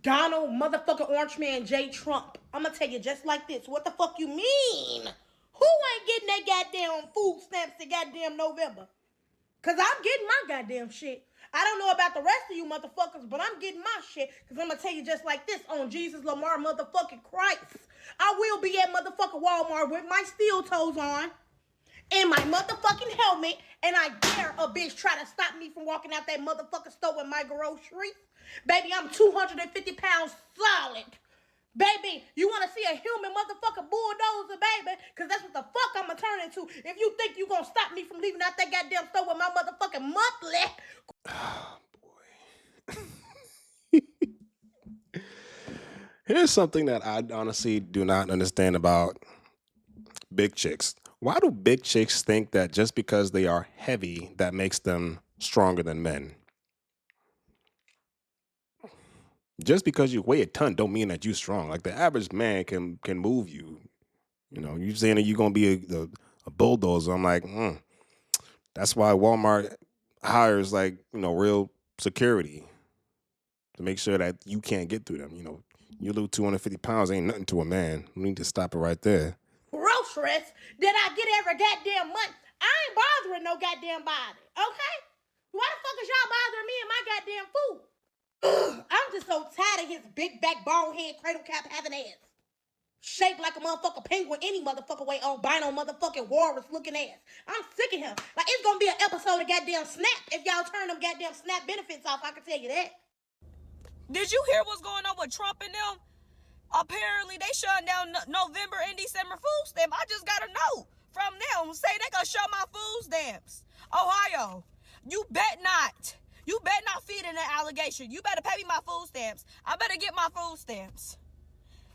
Donald motherfucking Orange Man J. Trump. I'm gonna tell you just like this. What the fuck you mean? Who ain't getting that goddamn food stamps in goddamn November? Cause I'm getting my goddamn shit. I don't know about the rest of you motherfuckers, but I'm getting my shit. Cause I'm gonna tell you just like this on Jesus Lamar motherfucking Christ. I will be at motherfucking Walmart with my steel toes on and my motherfucking helmet, and I dare a bitch try to stop me from walking out that motherfucking store with my groceries. Baby, I'm 250 pounds solid. Baby, you want to see a human motherfucking bulldozer, baby? Because that's what the fuck I'm going to turn into. If you think you going to stop me from leaving out that goddamn store with my motherfucking monthly. Oh, boy. Here's something that I honestly do not understand about big chicks. Why do big chicks think that just because they are heavy, that makes them stronger than men? Just because you weigh a ton don't mean that you're strong. Like the average man can move you. You know, you saying that you're gonna be a bulldozer. I'm like, that's why Walmart hires like real security to make sure that you can't get through them. You lose 250 pounds ain't nothing to a man. We need to stop it right there. Groceries that I get every goddamn month. I ain't bothering no goddamn body. Okay? Why the fuck is y'all bothering me and my goddamn food? I'm just so tired of his big back, bald head, cradle cap having ass. Shaped like a motherfucking penguin any motherfucking way, albino motherfucking walrus looking ass. I'm sick of him. Like, it's gonna be an episode of goddamn Snap if y'all turn them goddamn Snap benefits off, I can tell you that. Did you hear what's going on with Trump and them? Apparently they shutting down November and December food stamp. I just got a note from them say they gonna shut my food stamps. Ohio, you bet not. You bet not feed in that allegation. You better pay me my food stamps. I better get my food stamps.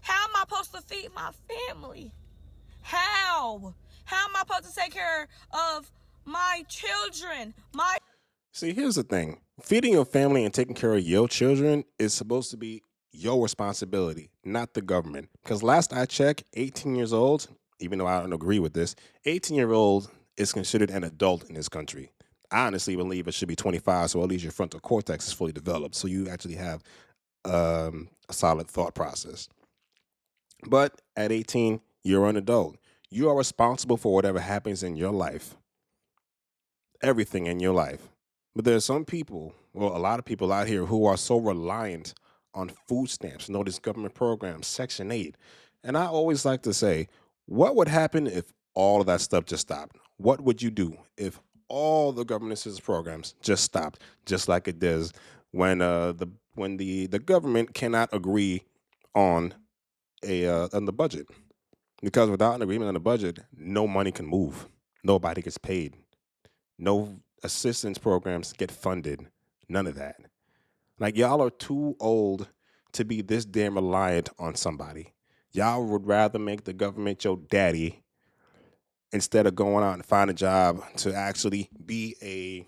How am I supposed to feed my family? How? How am I supposed to take care of my children? See, here's the thing. Feeding your family and taking care of your children is supposed to be your responsibility, not the government. Because last I checked, 18 years old, even though I don't agree with this, 18-year-old is considered an adult in this country. I honestly believe it should be 25, so at least your frontal cortex is fully developed, so you actually have a solid thought process. But at 18, you're an adult. You are responsible for whatever happens in your life, everything in your life. But there's some people, well, a lot of people out here who are so reliant on food stamps, this government programs, Section 8. And I always like to say, what would happen if all of that stuff just stopped? What would you do if all the government assistance programs just stopped, just like it does when the government cannot agree on the budget? Because without an agreement on the budget, no money can move. Nobody gets paid. No assistance programs get funded. None of that. Like, y'all are too old to be this damn reliant on somebody. Y'all would rather make the government your daddy instead of going out and find a job to actually be a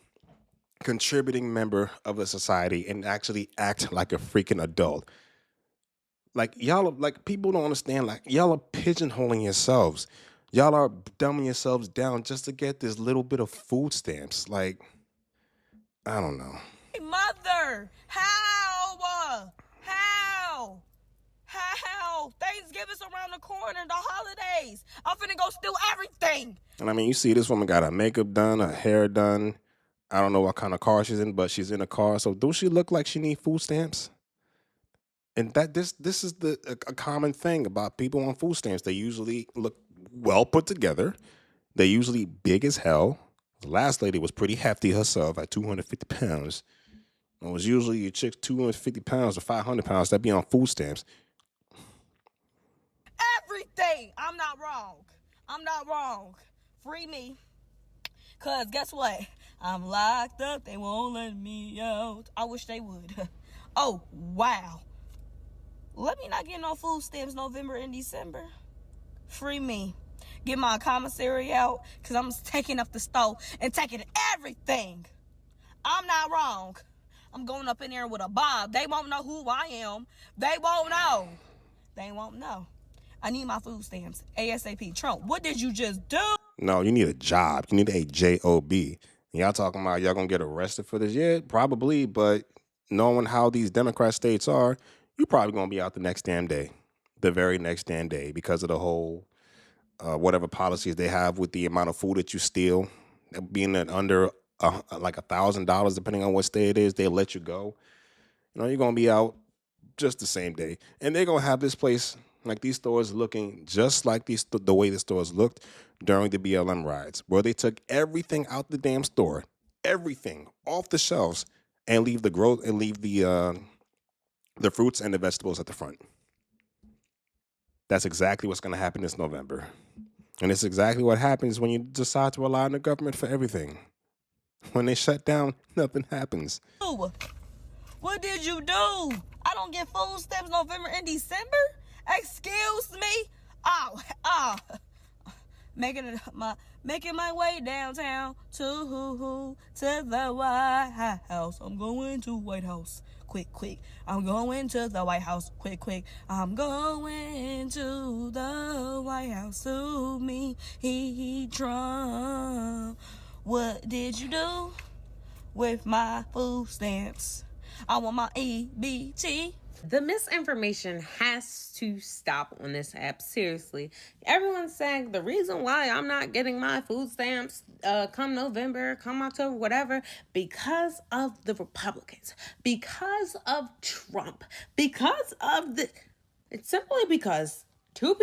contributing member of the society and actually act like a freaking adult. Like, y'all are, like, people don't understand, like, y'all are pigeonholing yourselves. Y'all are dumbing yourselves down just to get this little bit of food stamps. Like, I don't know. Mother, how? Thanksgiving's around the corner, the holidays. I'm finna go steal everything. And I mean, you see this woman got her makeup done, her hair done. I don't know what kind of car she's in, but she's in a car. So do she look like she need food stamps? And that this is a common thing about people on food stamps. They usually look well put together. They're usually big as hell. The last lady was pretty hefty herself at 250 pounds. It was usually your chick 250 pounds or 500 pounds that be on food stamps. Everything. I'm not wrong. Free me. Because guess what? I'm locked up. They won't let me out. I wish they would. Oh, wow. Let me not get no food stamps November and December. Free me. Get my commissary out because I'm taking up the stove and taking everything. I'm not wrong. I'm going up in there with a bomb. They won't know who I am. They won't know. I need my food stamps. ASAP. Trump, what did you just do? No, you need a job. You need a job. Y'all talking about y'all gonna get arrested for this? Yeah, probably. But knowing how these Democrat states are, you're probably going to be out the next damn day, the very next damn day, because of the whole whatever policies they have with the amount of food that you steal, being at under like $1,000, depending on what state it is, they let you go. You're going to be out just the same day. And they're going to have this place, like these stores, looking just like the way the stores looked during the BLM riots, where they took everything out the damn store, everything off the shelves, and leave the fruits and the vegetables at the front. That's exactly what's going to happen this November. And it's exactly what happens when you decide to rely on the government for everything. When they shut down, nothing happens. What did you do? I don't get food stamps November and December? Excuse me? Making my way downtown to the White House. I'm going to White House. Quick. I'm going to the White House. Quick. I'm going to the White House to meet Trump. What did you do with my food stamps? I want my EBT. The misinformation has to stop on this app. Seriously. Everyone's saying the reason why I'm not getting my food stamps come November, come October, whatever, because of the Republicans, because of Trump, because of the... It's simply because two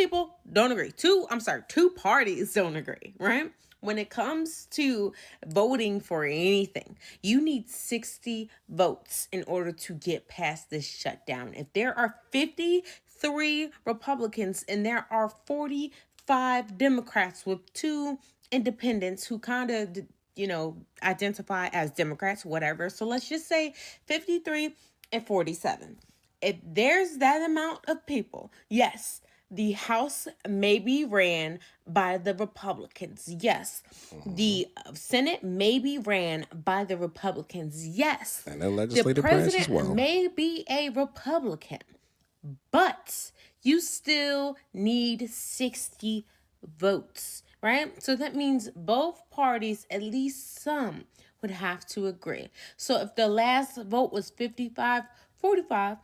parties don't agree, right? When it comes to voting for anything, you need 60 votes in order to get past this shutdown. If there are 53 Republicans and there are 45 Democrats with 2 independents who kind of, identify as Democrats, whatever. So let's just say 53 and 47. If there's that amount of people, yes, the House may be ran by the Republicans. Yes. The Senate may be ran by the Republicans. Yes. And the legislative branch as well. The president may be a Republican, but you still need 60 votes, right? So that means both parties, at least some, would have to agree. So if the last vote was 55-45,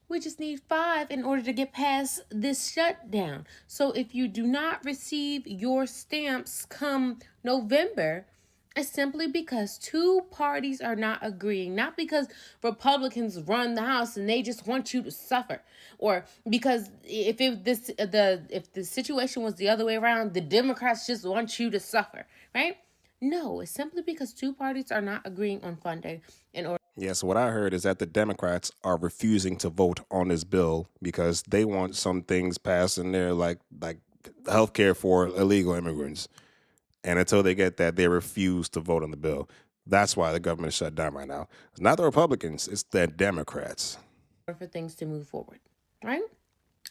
we just need 5 in order to get past this shutdown. So if you do not receive your stamps come November, it's simply because 2 parties are not agreeing. Not because Republicans run the House and they just want you to suffer. Or because if the situation was the other way around, the Democrats just want you to suffer, right? No, it's simply because 2 parties are not agreeing on funding in order. Yes, what I heard is that the Democrats are refusing to vote on this bill because they want some things passed in there like health care for illegal immigrants. And until they get that, they refuse to vote on the bill. That's why the government is shut down right now. It's not the Republicans, it's the Democrats. For things to move forward, right?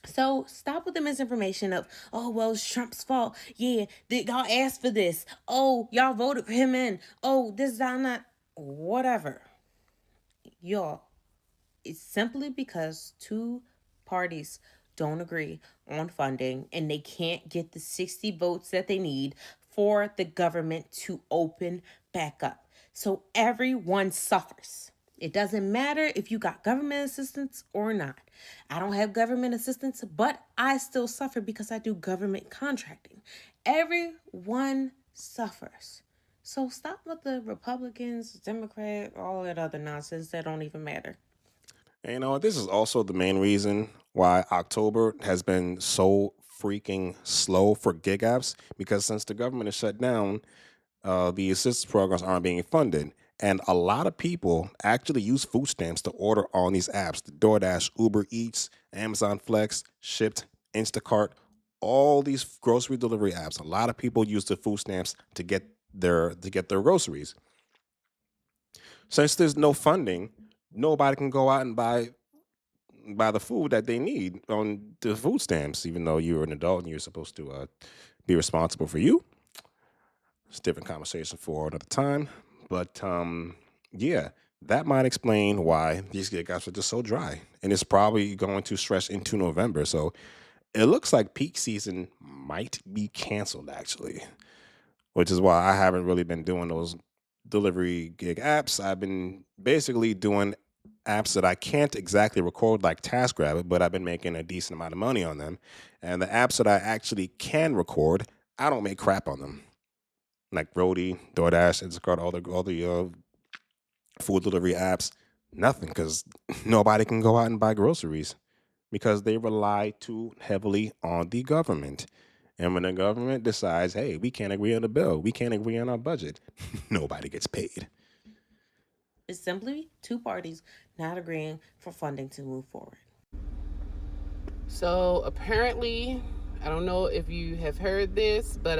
So stop with the misinformation of, oh, well, it's Trump's fault. Yeah, y'all asked for this. Oh, y'all voted for him in. Oh, this is not, whatever. Y'all, it's simply because 2 parties don't agree on funding and they can't get the 60 votes that they need for the government to open back up. So everyone suffers. It doesn't matter if you got government assistance or not. I don't have government assistance, but I still suffer because I do government contracting. Everyone suffers. So stop with the Republicans, Democrats, all that other nonsense that don't even matter. And this is also the main reason why October has been so freaking slow for gig apps, because since the government is shut down, the assistance programs aren't being funded. And a lot of people actually use food stamps to order on these apps. The DoorDash, Uber Eats, Amazon Flex, Shipt, Instacart, all these grocery delivery apps. A lot of people use the food stamps to get their groceries. Since there's no funding, nobody can go out and buy the food that they need on the food stamps, even though you're an adult and you're supposed to be responsible for you. It's a different conversation for another time. But yeah, that might explain why these gig apps are just so dry. And it's probably going to stretch into November. So it looks like peak season might be canceled, actually, which is why I haven't really been doing those delivery gig apps. I've been basically doing apps that I can't exactly record like TaskRabbit, but I've been making a decent amount of money on them. And the apps that I actually can record, I don't make crap on them. Like Roadie, DoorDash, Instacart, all the food delivery apps, nothing, because nobody can go out and buy groceries because they rely too heavily on the government. And when the government decides, hey, we can't agree on a bill, we can't agree on our budget, nobody gets paid. It's simply two parties not agreeing for funding to move forward. So apparently, I don't know if you have heard this, but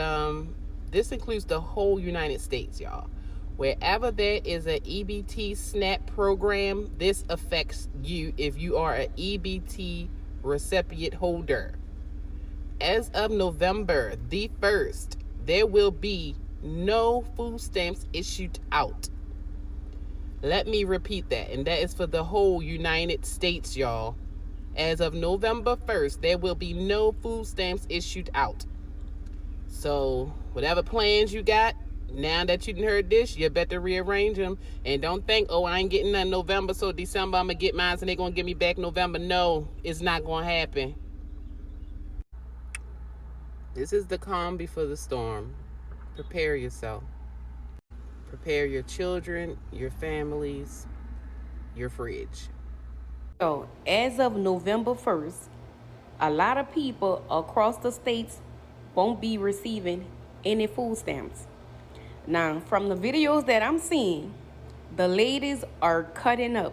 this includes the whole United States, y'all. Wherever there is an EBT SNAP program, this affects you if you are an EBT recipient holder. As of November the 1st, there will be no food stamps issued out. Let me repeat that, and that is for the whole United States, y'all. As of November 1st, there will be no food stamps issued out. So whatever plans you got, now that you heard this, you better rearrange them. And don't think, oh, I ain't getting none November, so December I'm going to get mine and they're going to give me back November. No, it's not going to happen. This is the calm before the storm. Prepare yourself. Prepare your children, your families, your fridge. So, as of November 1st, a lot of people across the states won't be receiving any food stamps. Now, from the videos that I'm seeing, the ladies are cutting up.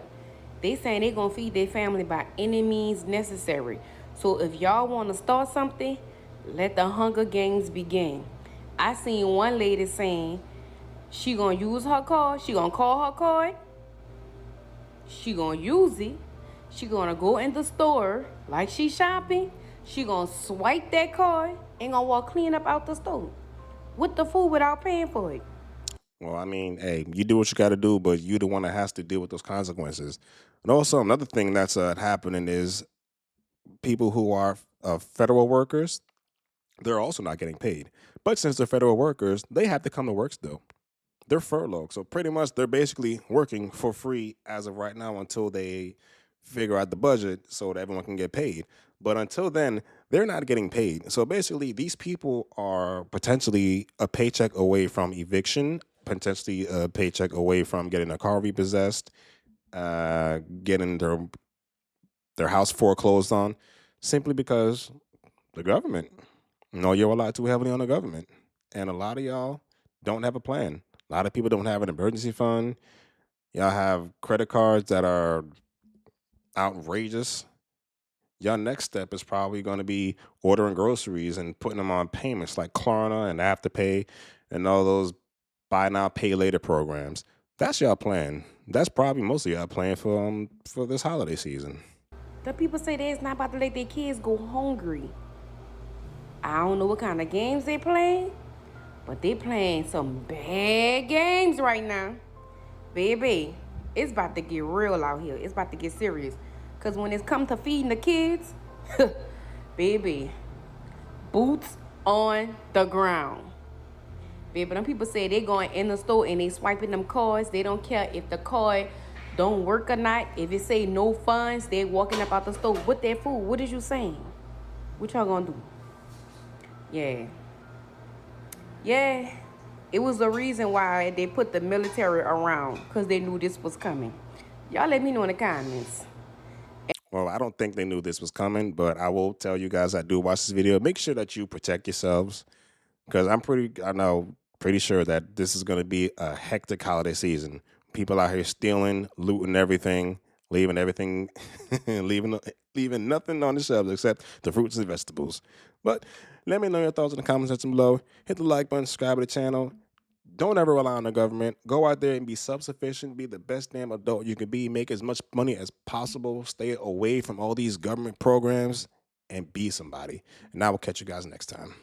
They saying they're going to feed their family by any means necessary. So if y'all want to start something, let the Hunger Games begin. I seen one lady saying she going to use her card. She going to call her card. She going to use it. She going to go in the store like she shopping. She going to swipe that card and going to walk clean up out the store with the food without paying for it. Well, I mean, hey, you do what you got to do, but you're the one that has to deal with those consequences. And also, another thing that's happening is people who are federal workers, they're also not getting paid. But since they're federal workers, they have to come to work still. They're furloughed. So pretty much they're basically working for free as of right now until they figure out the budget so that everyone can get paid. But until then, they're not getting paid. So basically, these people are potentially a paycheck away from eviction, potentially a paycheck away from getting a car repossessed, getting their house foreclosed on, simply because the government. You rely too heavily on the government. And a lot of y'all don't have a plan. A lot of people don't have an emergency fund. Y'all have credit cards that are outrageous. Your next step is probably going to be ordering groceries and putting them on payments like Klarna and Afterpay and all those buy now, pay later programs. That's your plan. That's probably most of y'all plan for this holiday season. The people say they're not about to let their kids go hungry. I don't know what kind of games they playing, but they playing some bad games right now. Baby, it's about to get real out here. It's about to get serious. Because when it's come to feeding the kids, baby, boots on the ground. Baby, them people say they going in the store and they swiping them cards. They don't care if the card don't work or not. If it say no funds, they walking up out the store with their food. What is you saying? What y'all gonna do? Yeah. It was the reason why they put the military around, because they knew this was coming. Y'all let me know in the comments. Well, I don't think they knew this was coming, but I will tell you guys I do watch this video. Make sure that you protect yourselves, because I'm pretty sure that this is going to be a hectic holiday season. People out here stealing, looting everything, leaving everything, leaving nothing on the shelves except the fruits and vegetables. But let me know your thoughts in the comments section below. Hit the like button, subscribe to the channel. Don't ever rely on the government. Go out there and be self-sufficient. Be the best damn adult you can be. Make as much money as possible. Stay away from all these government programs and be somebody. And I will catch you guys next time.